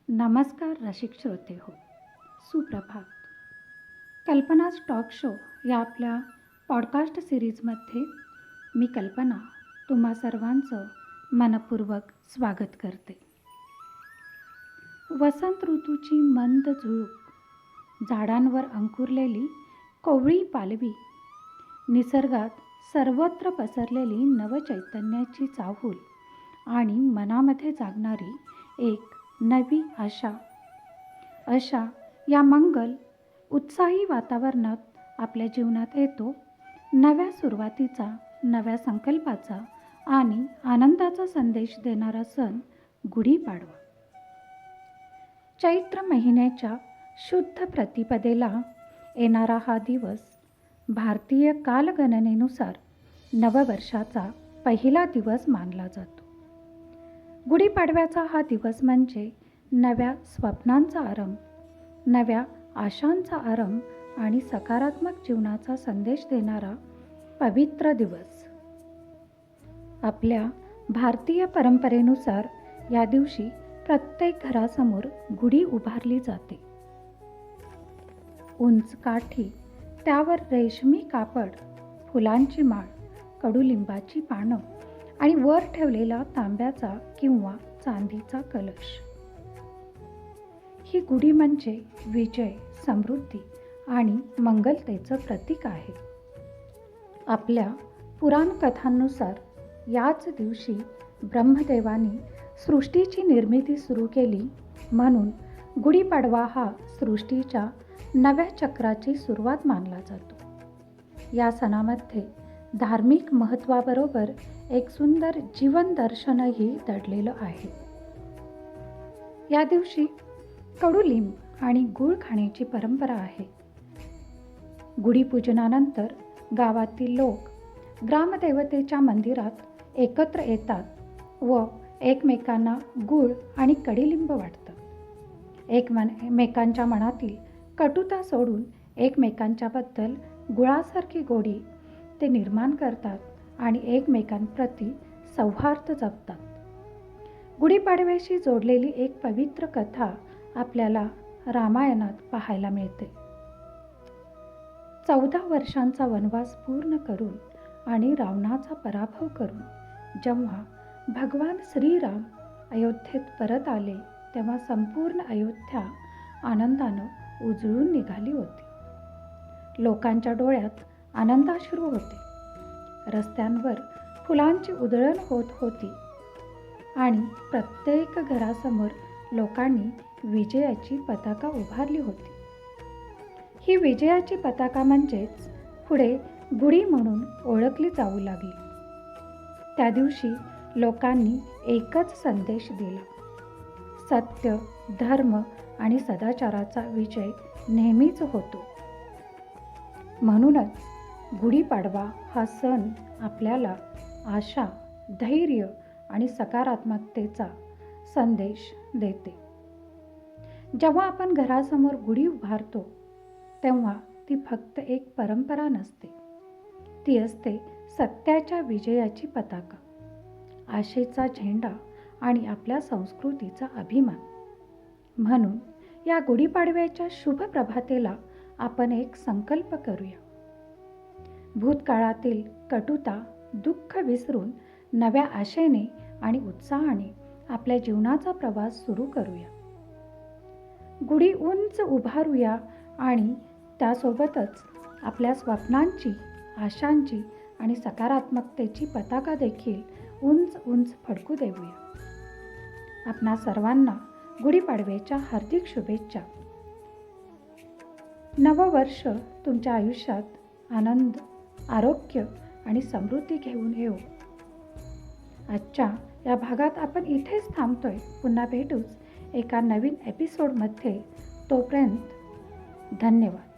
नमस्कार रसिक श्रोते हो, सुप्रभात. कल्पनाज टॉक शो या आपल्या पॉडकास्ट सिरीजमध्ये मी कल्पना तुम्हा सर्वांचं मनपूर्वक स्वागत करते. वसंत ऋतूची मंद झुळूक, झाडांवर अंकुरलेली कोवळी पालवी, निसर्गात सर्वत्र पसरलेली नवचैतन्याची चाहूल आणि मनामध्ये जागणारी एक नवी आशा, अशा या मंगल उत्साही वातावरणात आपल्या जीवनात येतो नव्या सुरुवातीचा, नव्या संकल्पाचा आणि आनंदाचा संदेश देणारा सण गुढीपाडवा. चैत्र महिन्याच्या शुद्ध प्रतिपदेला येणारा हा दिवस भारतीय कालगणनेनुसार नववर्षाचा पहिला दिवस मानला जातो. गुढीपाडव्याचा हा दिवस म्हणजे नव्या स्वप्नांचा आरंभ, नव्या आशांचा आरंभ आणि सकारात्मक जीवनाचा संदेश देणारा पवित्र दिवस. आपल्या भारतीय परंपरेनुसार या दिवशी प्रत्येक घरासमोर गुढी उभारली जाते. उंच काठी, त्यावर रेशमी कापड, फुलांची माळ, कडुलिंबाची पानं आणि वर ठेवलेला तांब्याचा किंवा चांदीचा कलश. ही गुढी म्हणजे विजय, समृद्धी आणि मंगलतेचं प्रतीक आहे. आपल्या पुराण कथांनुसार याच दिवशी ब्रह्मदेवाने सृष्टीची निर्मिती सुरू केली, म्हणून गुढीपाडवा हा सृष्टीच्या नव्या चक्राची सुरुवात मानला जातो. या सणामध्ये धार्मिक महत्त्वाबरोबर एक सुंदर जीवन दर्शनही दडलेलं आहे. या दिवशी कडुलिंब आणि गूळ खाण्याची परंपरा आहे. गुढीपूजनानंतर गावातील लोक ग्रामदेवतेच्या मंदिरात एकत्र येतात व एकमेकांना गूळ आणि कडुलिंब वाटतात. एकमेकांच्या मनातील कटुता सोडून एकमेकांच्याबद्दल गुळासारखी गोडी ते निर्माण करतात आणि एकमेकांप्रती सौहार्द जपतात. गुढीपाडव्याशी जोडलेली एक पवित्र कथा आपल्याला रामायणात पाहायला मिळते. 14 वर्षांचा वनवास पूर्ण करून आणि रावणाचा पराभव करून जेव्हा भगवान श्रीराम अयोध्येत परत आले, तेव्हा संपूर्ण अयोध्या आनंदानं उजळून निघाली होती. लोकांच्या डोळ्यात आनंदाश्रू होते. रस्त्यांवर फुलांची उधळण होत होती आणि प्रत्येक घरासमोर लोकांनी विजयाची पताका उभारली होती. ही विजयाची पताका म्हणजेच पुढे गुढी म्हणून ओळखली जाऊ लागली. त्या दिवशी लोकांनी एकच संदेश दिला: सत्य, धर्म आणि सदाचाराचा विजय नेहमीच होतो. म्हणूनच गुढीपाडवा हा सण आपल्याला आशा, धैर्य आणि सकारात्मकतेचा संदेश देते. जेव्हा आपण घरासमोर गुढी उभारतो, तेव्हा ती फक्त एक परंपरा नसते, ती असते सत्याच्या विजयाची पताका, आशेचा झेंडा आणि आपल्या संस्कृतीचा अभिमान. म्हणून या गुढीपाडव्याच्या शुभ प्रभातेला आपण एक संकल्प करूया. भूतकाळातील कटुता, दुःख विसरून नव्या आशेने आणि उत्साहाने आपल्या जीवनाचा प्रवास सुरू करूया. गुढी उंच उभारूया आणि त्यासोबतच आपल्या स्वप्नांची, आशांची आणि सकारात्मकतेची पताका देखील उंच उंच फडकू देऊया. आपणा सर्वांना गुढीपाडव्याच्या हार्दिक शुभेच्छा. नववर्ष तुमच्या आयुष्यात आनंद, आरोग्य आणि समृद्धी घेऊन येऊ. आजच्या या भागात आपण इथेच थांबतोय. पुन्हा भेटूच एका नवीन एपिसोडमध्ये. तोपर्यंत धन्यवाद.